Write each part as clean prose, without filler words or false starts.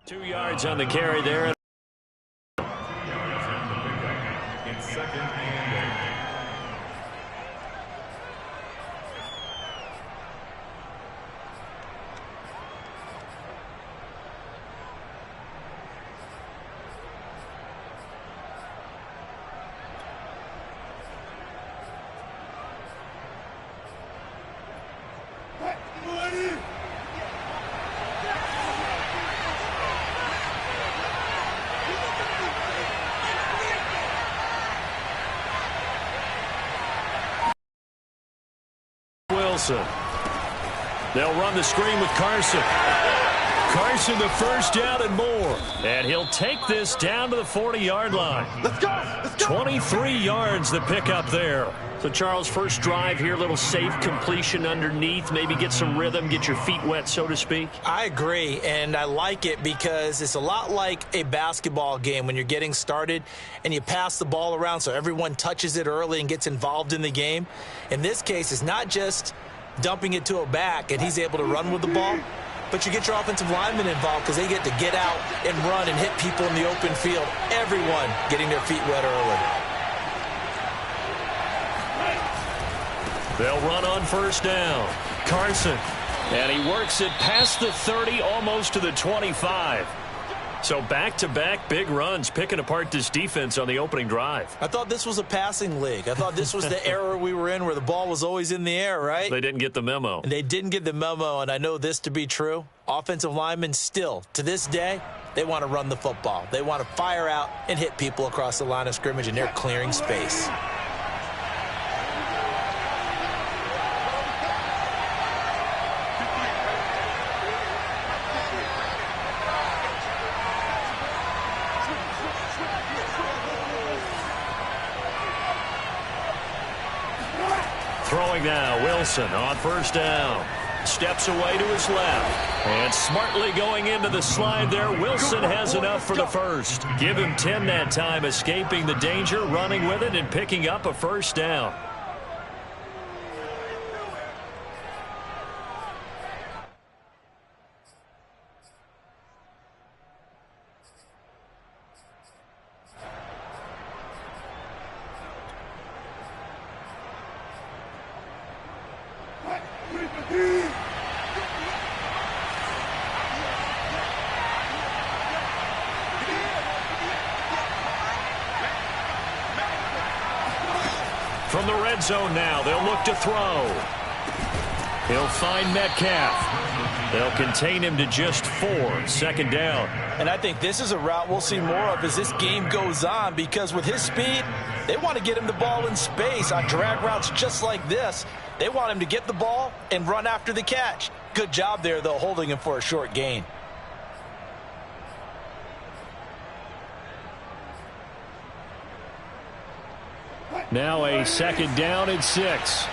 2 yards on the carry there. It's second and 8. They'll run the screen with Carson. Carson, the first down and more. And he'll take this down to the 40-yard line. Let's go. Let's go. 23 yards the pickup there. So, Charles, first drive here, a little safe completion underneath. Maybe get some rhythm, get your feet wet, so to speak. I agree, and I like it because it's a lot like a basketball game when you're getting started and you pass the ball around so everyone touches it early and gets involved in the game. In this case, it's not just dumping it to a back and he's able to run with the ball, but you get your offensive linemen involved because they get to get out and run and hit people in the open field. Everyone getting their feet wet early. They'll run on first down. Carson. And he works it past the 30, almost to the 25. So back-to-back big runs, picking apart this defense on the opening drive. I thought this was a passing league. I thought this was the era we were in where the ball was always in the air, right? They didn't get the memo. And they didn't get the memo, and I know this to be true. Offensive linemen still, to this day, they want to run the football. They want to fire out and hit people across the line of scrimmage, and they're clearing space. Throwing now, Wilson on first down. Steps away to his left. And smartly going into the slide there, Wilson has enough for the first. Give him 10 that time, escaping the danger, running with it, and picking up a first down. From the red zone now, they'll look to throw. He'll find Metcalf. They'll contain him to just 4, second down. And I think this is a route we'll see more of as this game goes on, because with his speed, they want to get him the ball in space on drag routes just like this. They want him to get the ball and run after the catch. Good job there, though, holding him for a short gain. Now a second down and 6.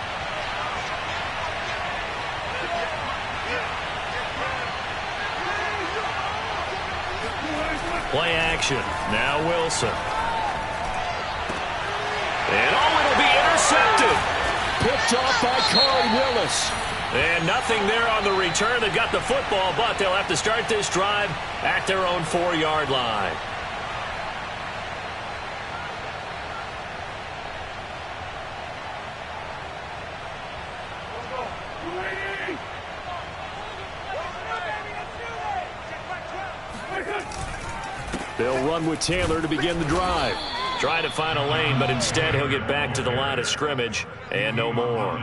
Play action. Now Wilson. And it'll be intercepted. Picked off by Corey Willis. And nothing there on the return. They got the football, but they'll have to start this drive at their own 4-yard line. They'll run with Taylor to begin the drive. Trying to find a lane, but instead he'll get back to the line of scrimmage and no more.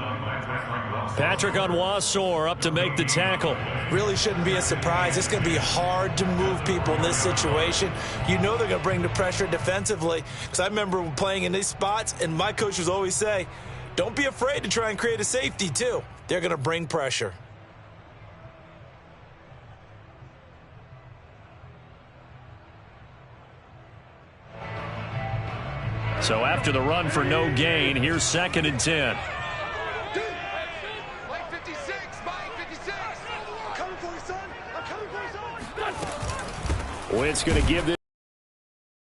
Patrick Onwuasor up to make the tackle. Really shouldn't be a surprise. It's going to be hard to move people in this situation. You know they're going to bring the pressure defensively. Because I remember playing in these spots, and my coach would always say, don't be afraid to try and create a safety too. They're going to bring pressure. So after the run for no gain, here's second and 10. Mike 56, Mike 56. I'm coming for you, son. I'm coming for you, son. Wentz going to give this.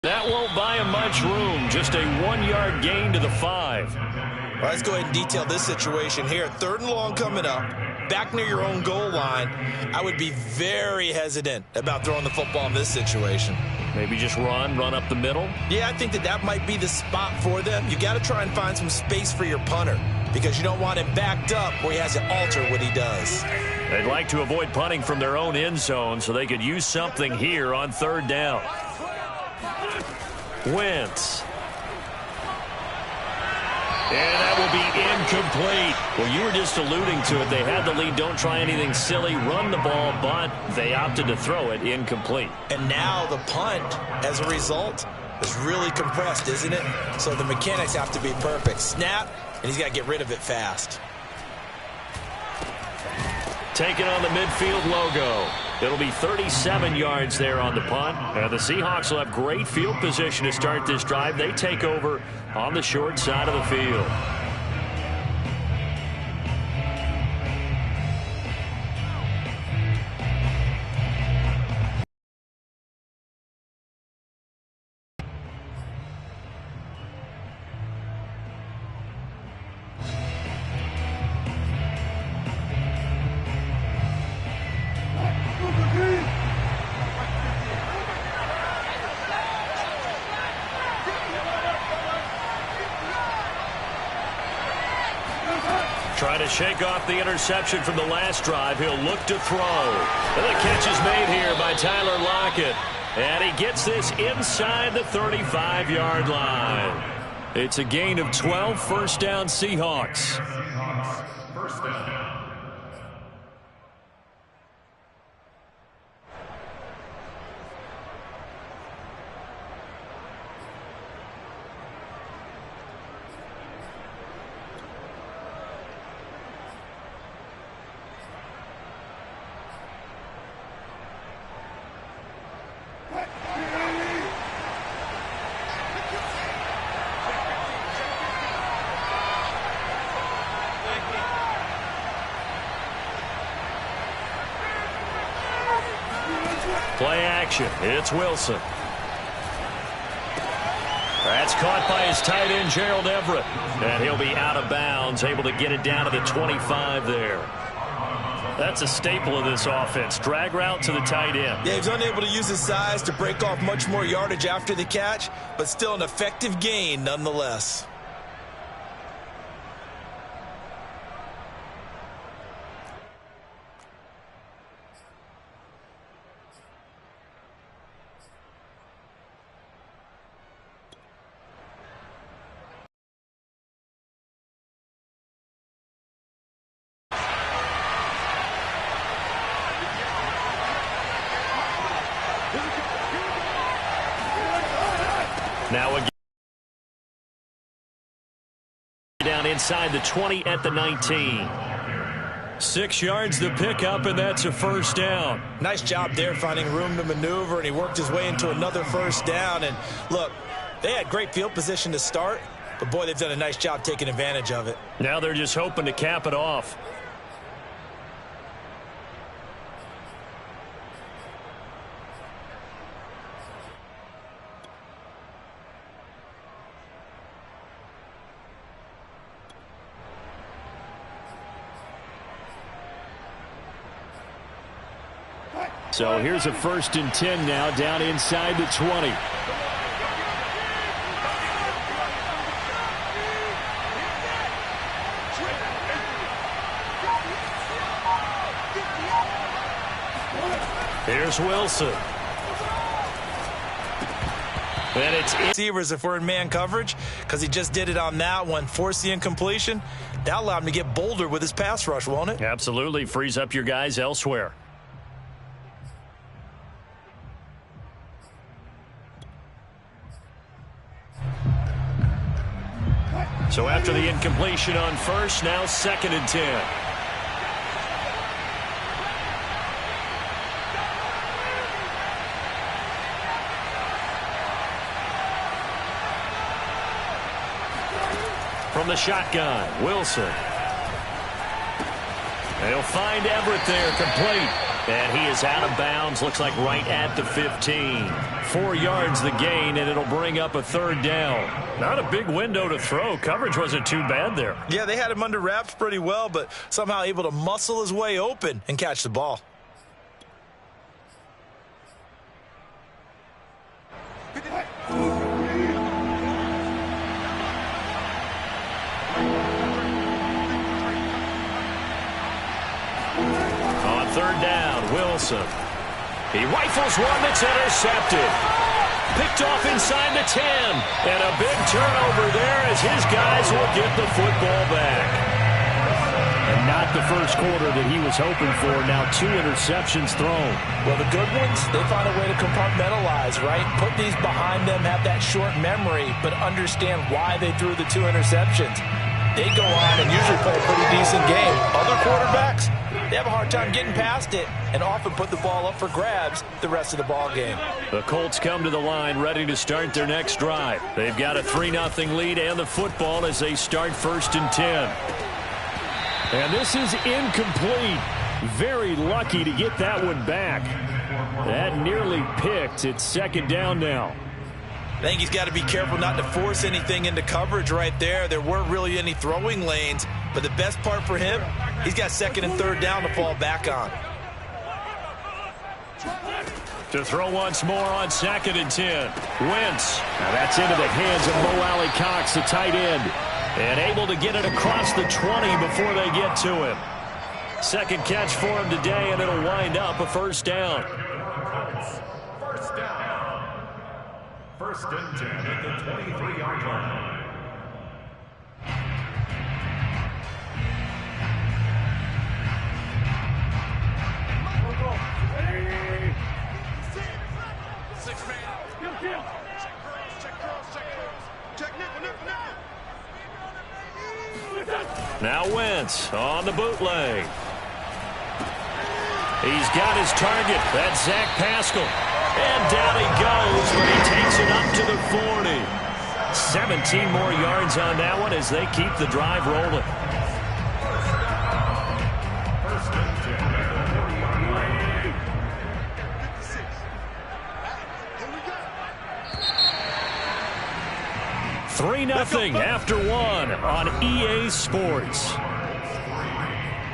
That won't buy him much room. Just a 1-yard gain to the 5. Well, let's go ahead and detail this situation here. 3rd and long coming up, back near your own goal line. I would be very hesitant about throwing the football in this situation. Maybe just run up the middle? Yeah, I think that might be the spot for them. You got to try and find some space for your punter because you don't want him backed up where he has to alter what he does. They'd like to avoid punting from their own end zone so they could use something here on 3rd down. Wentz. And that will be incomplete. Well, you were just alluding to it. They had the lead. Don't try anything silly. Run the ball, but they opted to throw it incomplete. And now the punt, as a result, is really compressed, isn't it? So the mechanics have to be perfect. Snap, and he's got to get rid of it fast. Taking on the midfield logo. It'll be 37 yards there on the punt. And the Seahawks will have great field position to start this drive. They take over on the short side of the field. Trying to shake off the interception from the last drive. He'll look to throw. And the catch is made here by Tyler Lockett. And he gets this inside the 35-yard line. It's a gain of 12, 1st down Seahawks. First down. Play action. It's Wilson. That's caught by his tight end, Gerald Everett. And he'll be out of bounds, able to get it down to the 25 there. That's a staple of this offense. Drag route to the tight end. Yeah, he's unable to use his size to break off much more yardage after the catch, but still an effective gain nonetheless. Now again, down inside the 20 at the 19. 6 yards the pickup, and that's a 1st down. Nice job there finding room to maneuver, and he worked his way into another 1st down. And look, they had great field position to start, but boy, they've done a nice job taking advantage of it. Now they're just hoping to cap it off. So here's a 1st and 10 now, down inside the 20. Here's Wilson. And it's receivers if we're in man coverage, because he just did it on that one, forced the incompletion. That allowed him to get bolder with his pass rush, won't it? Absolutely. Frees up your guys elsewhere. So after the incompletion on 1st, now 2nd and 10. From the shotgun, Wilson. They'll find Everett there, complete. And he is out of bounds, looks like right at the 15. 4 yards the gain, and it'll bring up a third down. Not a big window to throw. Coverage wasn't too bad there. Yeah, they had him under wraps pretty well, but somehow able to muscle his way open and catch the ball. On third down, Wilson. He rifles one that's intercepted. Picked off inside the 10. And a big turnover there as his guys will get the football back. And not the first quarter that he was hoping for. Now 2 interceptions thrown. Well, the good ones, they find a way to compartmentalize, right? Put these behind them, have that short memory, but understand why they threw the 2 interceptions. They go on and usually play a pretty decent game. Other quarterbacks, they have a hard time getting past it and often put the ball up for grabs the rest of the ball game. The Colts come to the line ready to start their next drive. They've got a 3-0 lead and the football as they start 1st and 10. And this is incomplete. Very lucky to get that one back. That nearly picked. It's 2nd down now. I think he's got to be careful not to force anything into coverage right there. There weren't really any throwing lanes, but the best part for him, he's got 2nd and 3rd down to fall back on. To throw once more on 2nd and 10. Wentz. Now that's into the hands of Mo Alley Cox, the tight end. And able to get it across the 20 before they get to him. 2nd catch for him today, and it'll wind up a 1st down. First down. 1st and 10 at the 23-yard line. Now Wentz on the bootleg. He's got his target. That's Zach Pascal. And down he goes, but he takes it up to the 40. 17 more yards on that one as they keep the drive rolling. First and 10 at the 40-yard line. 3-0 after 1 on EA Sports.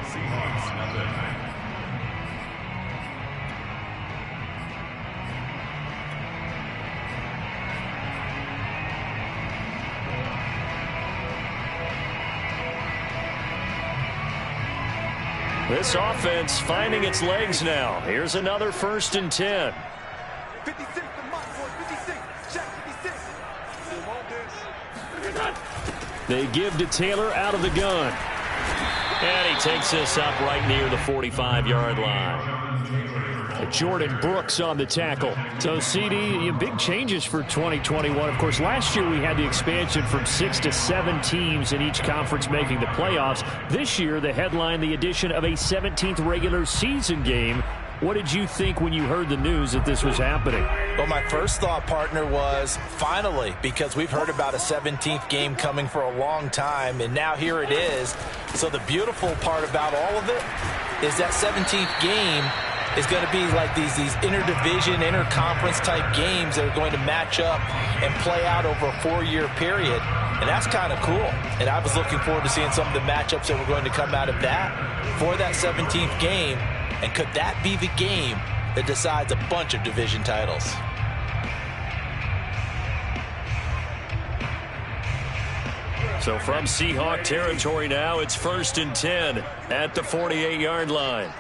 Seahawks nothing. This offense finding its legs now. Here's another 1st and 10. 56, the mark for 56. Check 56. They give to Taylor out of the gun. And he takes this up right near the 45-yard line. Jordan Brooks on the tackle. So, CD, big changes for 2021. Of course, last year we had the expansion from 6 to 7 teams in each conference making the playoffs. This year, the headline, the addition of a 17th regular season game. What did you think when you heard the news that this was happening? Well, my first thought, partner, was finally, because we've heard about a 17th game coming for a long time, and now here it is. So the beautiful part about all of it is that 17th game is going to be like these interdivision, interconference type games that are going to match up and play out over a 4-year period. And that's kind of cool. And I was looking forward to seeing some of the matchups that were going to come out of that for that 17th game. And could that be the game that decides a bunch of division titles? So from Seahawk territory now, it's 1st and 10 at the 48-yard line.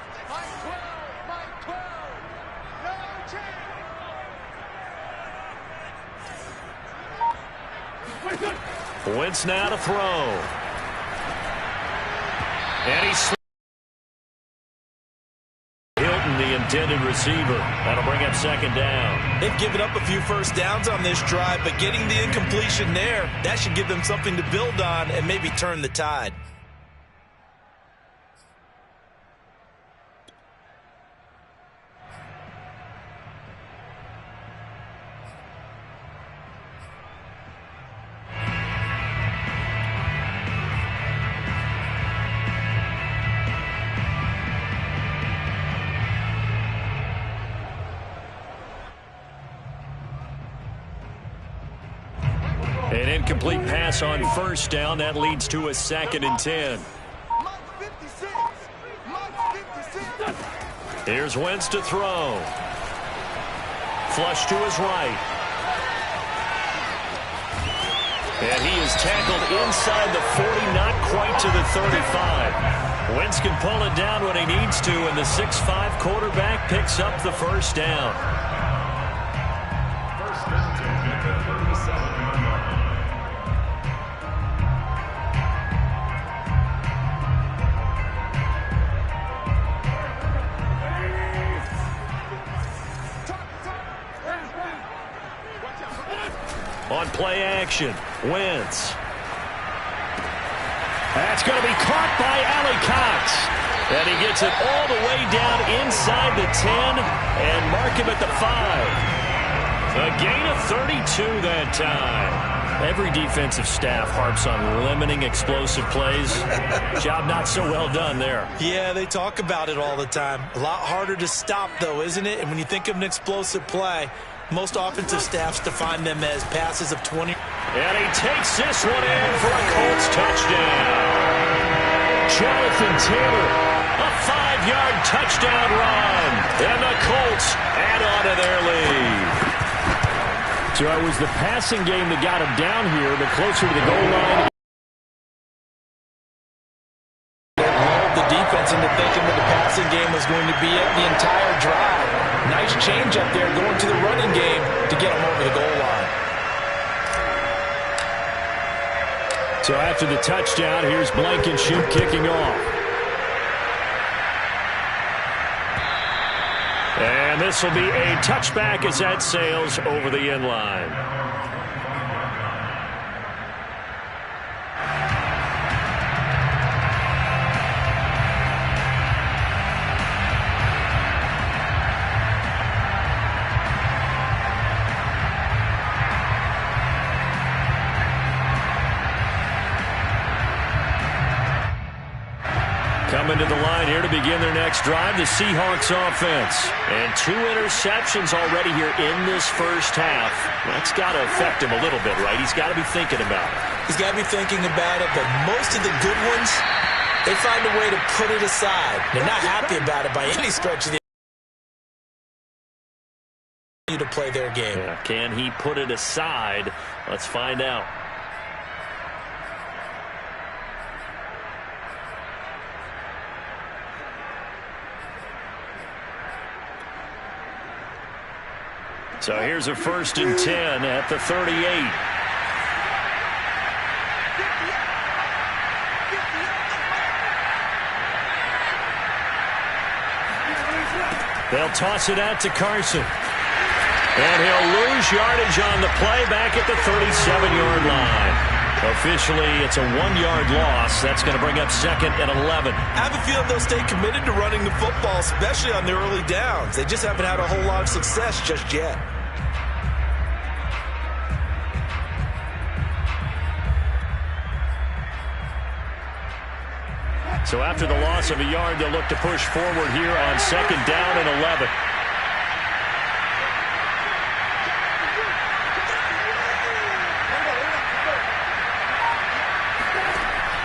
Wentz now to throw. And he's Hilton, the intended receiver. That'll bring up 2nd down. They've given up a few first downs on this drive, but getting the incompletion there, that should give them something to build on and maybe turn the tide. incomplete pass on first down. That leads to a 2nd and 10. Here's Wentz to throw. Flush to his right. And he is tackled inside the 40, not quite to the 35. Wentz can pull it down when he needs to, and the 6'5" quarterback picks up the first down. First and 10 at the 37-yard line. On play action, Wentz. That's going to be caught by Ali Cox. And he gets it all the way down inside the 10 and mark him at the 5. A gain of 32 that time. Every defensive staff harps on limiting explosive plays. Job not so well done there. Yeah, they talk about it all the time. A lot harder to stop, though, isn't it? And when you think of an explosive play, most offensive staffs define them as passes of 20. And he takes this one in for a Colts touchdown. Jonathan Taylor, a 5-yard touchdown run. And the Colts add on to their lead. So it was the passing game that got him down here, but closer to the goal line. Lulled the defense into thinking that the passing game was going to be it the entire drive. Nice change up there going to the running game to get him over the goal line. So after the touchdown, here's Blankenship kicking off. And this will be a touchback as that sails over the end line. Coming to the line here to begin their next drive, the Seahawks offense. And 2 interceptions already here in this first half. That's got to affect him a little bit, right? He's got to be thinking about it. He's got to be thinking about it, but most of the good ones, they find a way to put it aside. They're not happy about it by any stretch of the to play their game. Yeah, can he put it aside? Let's find out. So here's a 1st and 10 at the 38. They'll toss it out to Carson. And he'll lose yardage on the play back at the 37-yard line. Officially, it's a 1-yard loss. That's going to bring up 2nd and 11. I have a feeling they'll stay committed to running the football, especially on the early downs. They just haven't had a whole lot of success just yet. So after the loss of a yard, they'll look to push forward here on 2nd down and 11.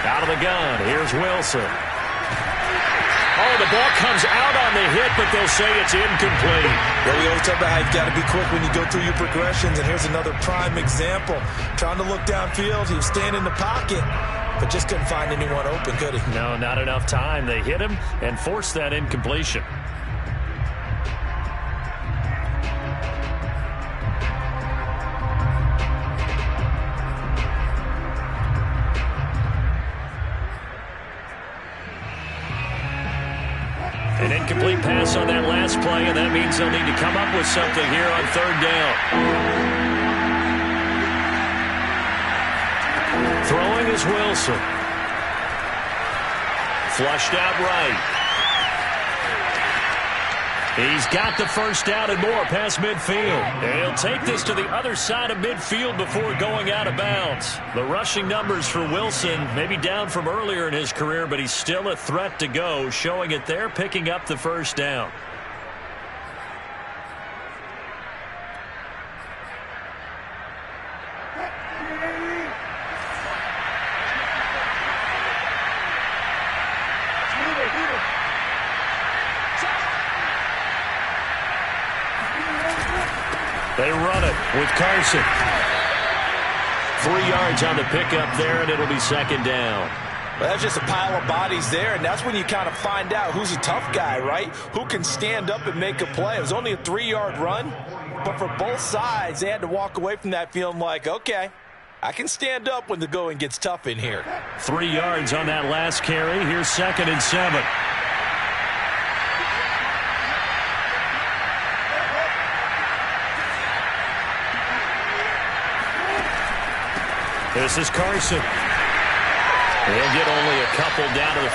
Out of the gun, here's Wilson. Oh, the ball comes out on the hit, but they'll say it's incomplete. Well, we always talk about how you've got to be quick when you go through your progressions, and here's another prime example. Trying to look downfield, he was staying in the pocket, but just couldn't find anyone open, could he? No, not enough time. They hit him and forced that incompletion. An incomplete pass on that last play, and that means they'll need to come up with something here on 3rd down. Throwing is Wilson. Flushed out right. He's got the first down and more past midfield. And he'll take this to the other side of midfield before going out of bounds. The rushing numbers for Wilson maybe down from earlier in his career, but he's still a threat to go, showing it there, picking up the first down. They run it with Carson. 3 yards on the pickup there, and it'll be second down. Well, that's just a pile of bodies there, and that's when you kind of find out who's a tough guy, right? Who can stand up and make a play. It was only a 3-yard run, but for both sides, they had to walk away from that feeling like, okay, I can stand up when the going gets tough in here. 3 yards on that last carry. Here's 2nd and 7. This is Carson. He'll get only a couple down to the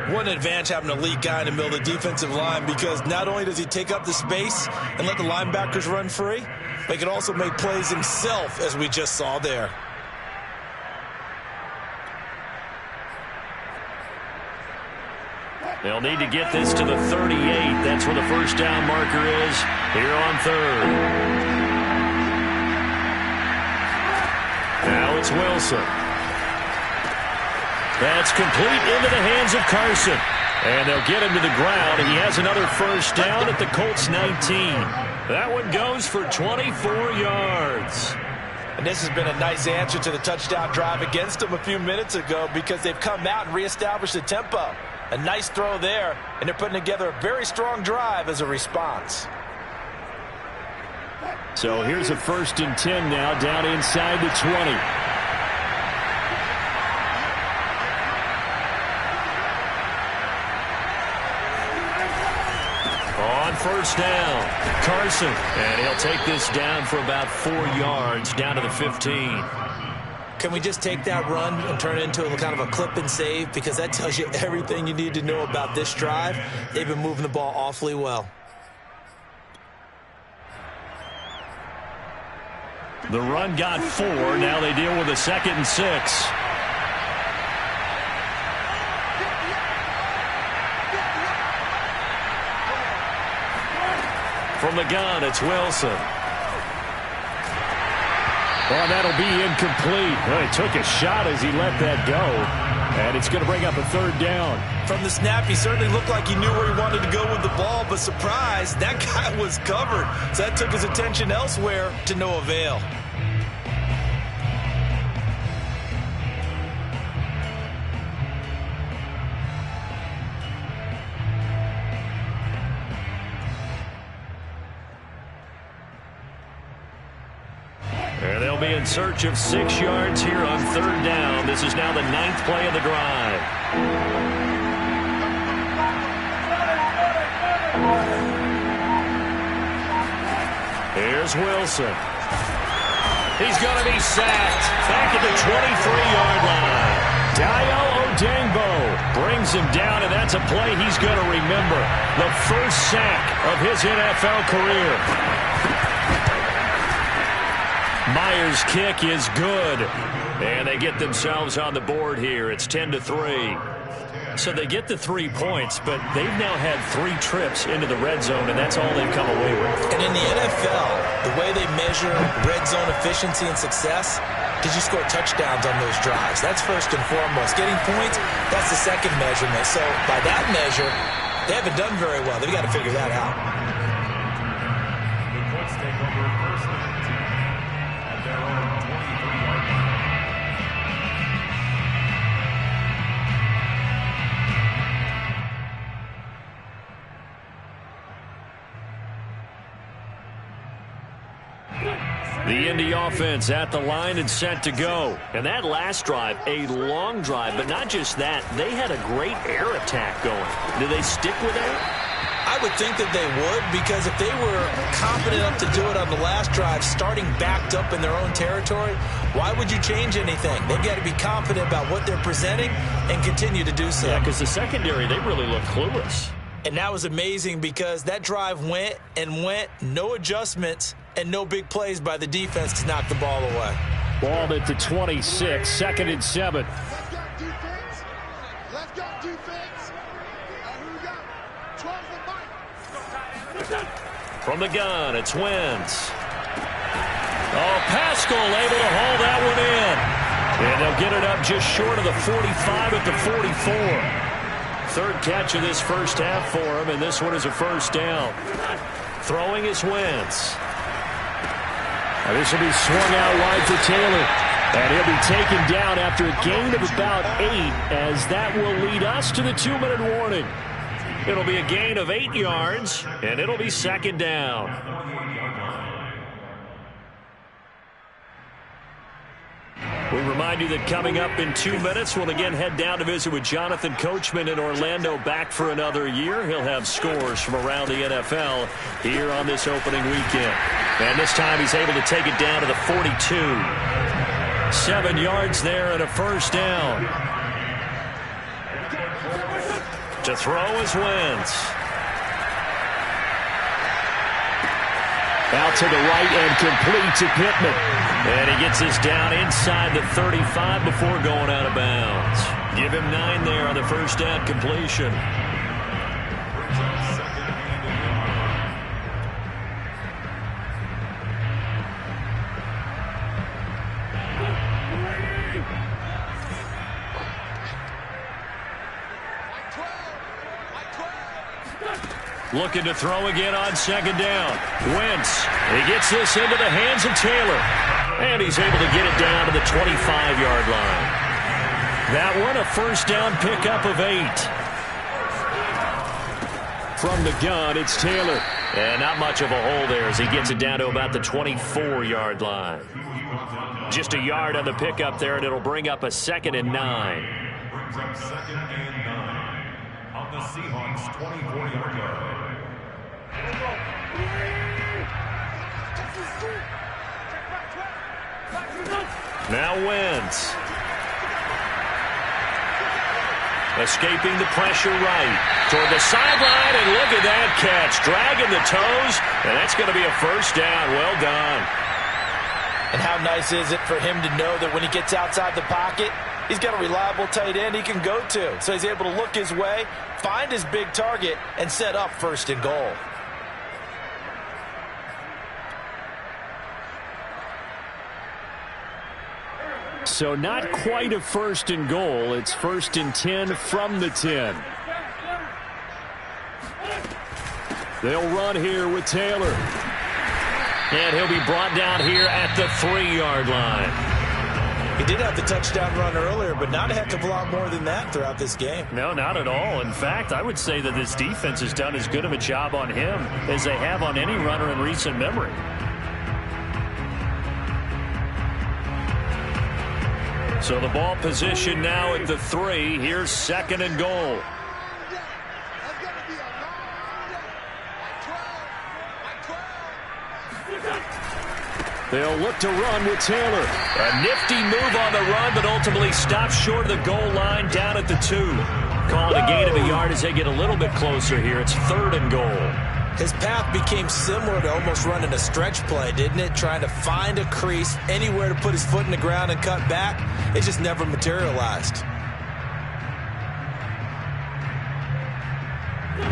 44. What an advantage having a elite guy in the middle of the defensive line, because not only does he take up the space and let the linebackers run free, but he can also make plays himself, as we just saw there. They'll need to get this to the 38. That's where the first down marker is here on 3rd. Now it's Wilson. That's complete into the hands of Carson. And they'll get him to the ground, and he has another first down at the Colts 19. That one goes for 24 yards. And this has been a nice answer to the touchdown drive against them a few minutes ago, because they've come out and reestablished the tempo. A nice throw there, and they're putting together a very strong drive as a response. So here's a 1st and 10 now, down inside the 20. On first down, Carson. And he'll take this down for about 4 yards, down to the 15. Can we just take that run and turn it into a kind of a clip and save? Because that tells you everything you need to know about this drive. They've been moving the ball awfully well. The run got 4. Now they deal with a 2nd and 6. From the gun, it's Wilson. Well, that'll be incomplete. Well, he took a shot as he let that go. And it's going to bring up a 3rd down. From the snap, he certainly looked like he knew where he wanted to go with the ball, but surprise, that guy was covered. So that took his attention elsewhere to no avail. And they'll be in search of 6 yards here on 3rd down. This is now the 9th play of the drive. Here's Wilson. He's going to be sacked back at the 23-yard line. Dio Odangbo brings him down, and that's a play he's going to remember. The first sack of his NFL career. Myers' kick is good, and they get themselves on the board here. It's 10-3. So they get the 3 points, but they've now had 3 trips into the red zone, and that's all they've come away with. And in the NFL, the way they measure red zone efficiency and success, did you score touchdowns on those drives? That's first and foremost. Getting points, that's the second measurement. So by that measure, they haven't done very well. They've got to figure that out. The Colts take over 1st and 10 at their own 23-yard line. The Indy offense at the line and set to go. And that last drive, a long drive, but not just that. They had a great air attack going. Do they stick with that? I would think that they would, because if they were confident enough to do it on the last drive, starting backed up in their own territory, why would you change anything? They've got to be confident about what they're presenting and continue to do so. Yeah, because the secondary, they really look clueless. And that was amazing, because that drive went and went, no adjustments, and no big plays by the defense to knock the ball away. Ball at the 26, 2nd and 7. Let's go defense. Let's go defense. Who we got? 12 for Mike. From the gun, it's Wentz. Oh, Pascal able to haul that one in. And they'll get it up just short of the 45 at the 44. Third catch of this first half for him, and this one is a first down. Throwing is Wentz. This will be swung out wide for Taylor. And he'll be taken down after a gain of about 8, as that will lead us to the 2-minute warning. It'll be a gain of 8 yards, and it'll be second down. We remind you that coming up in 2 minutes, we'll again head down to visit with Jonathan Coachman in Orlando, back for another year. He'll have scores from around the NFL here on this opening weekend. And this time he's able to take it down to the 42. 7 yards there and a first down. To throw is Wentz. Out to the right and complete to Pittman. And he gets this down inside the 35 before going out of bounds. Give him 9 there on the first down completion. Looking to throw again on second down. Wentz, he gets this into the hands of Taylor. And he's able to get it down to the 25-yard line. That one, a first down pickup of 8. From the gun, it's Taylor. And not much of a hole there as he gets it down to about the 24-yard line. Just a yard on the pickup there, and it'll bring up a 2nd and 9. Brings up 2nd and 9 on the Seahawks' 24-yard line. Now Wentz. Escaping the pressure right. Toward the sideline, and look at that catch. Dragging the toes, and that's going to be a first down. Well done. And how nice is it for him to know that when he gets outside the pocket, he's got a reliable tight end he can go to. So he's able to look his way, find his big target, and set up first and goal. So not quite a first and goal. It's 1st and 10 from the 10. They'll run here with Taylor. And he'll be brought down here at the 3-yard line. He did have the touchdown run earlier, but not a heck of a lot more than that throughout this game. No, not at all. In fact, I would say that this defense has done as good of a job on him as they have on any runner in recent memory. So the ball position now at the 3. Here's 2nd and goal. They'll look to run with Taylor. A nifty move on the run, but ultimately stops short of the goal line down at the 2. Calling a gain of a yard as they get a little bit closer here. It's 3rd and goal. His path became similar to almost running a stretch play, didn't it? Trying to find a crease, anywhere to put his foot in the ground and cut back. It just never materialized.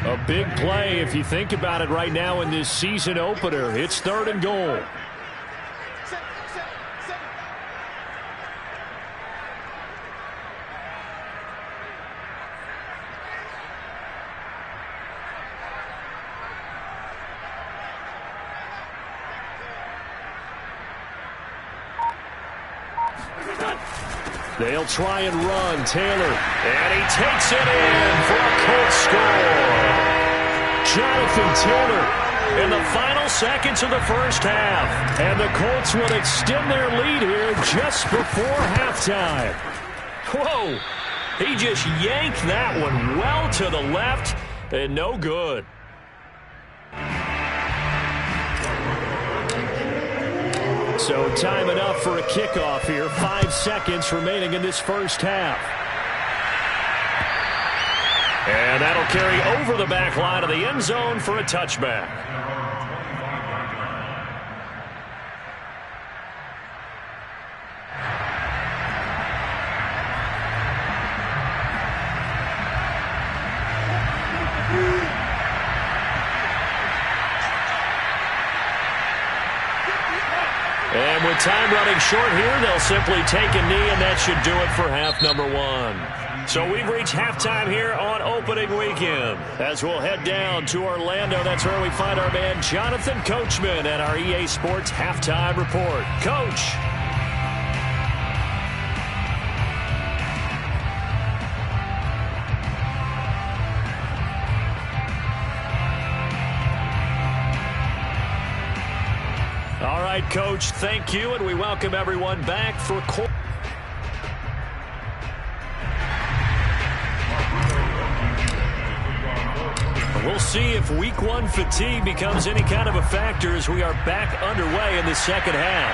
A big play if you think about it right now in this season opener. It's 3rd and goal. They'll try and run. Taylor. And he takes it in for a Colts score. Jonathan Taylor in the final seconds of the first half. And the Colts will extend their lead here just before halftime. Whoa. He just yanked that one well to the left and no good. So time enough for a kickoff here. 5 seconds remaining in this first half. And that'll carry over the back line of the end zone for a touchback. And with time running short here, they'll simply take a knee, and that should do it for half number 1. So we've reached halftime here on opening weekend. As we'll head down to Orlando, that's where we find our man Jonathan Coachman at our EA Sports Halftime Report. Coach. All right, Coach, thank you, and we welcome everyone back for Colts. We'll see if week one fatigue becomes any kind of a factor as we are back underway in the second half.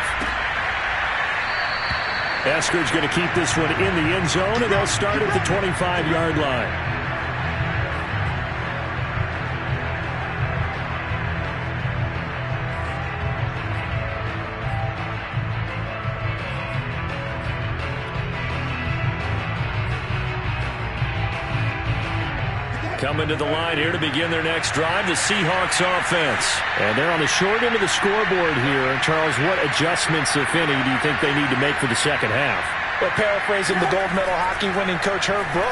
Eskridge going to keep this one in the end zone, and they'll start at the 25-yard line. Coming to the line here to begin their next drive, the Seahawks offense. And they're on the short end of the scoreboard here. And Charles, what adjustments, if any, do you think they need to make for the second half? Well, paraphrasing the gold medal hockey winning coach Herb Brooks,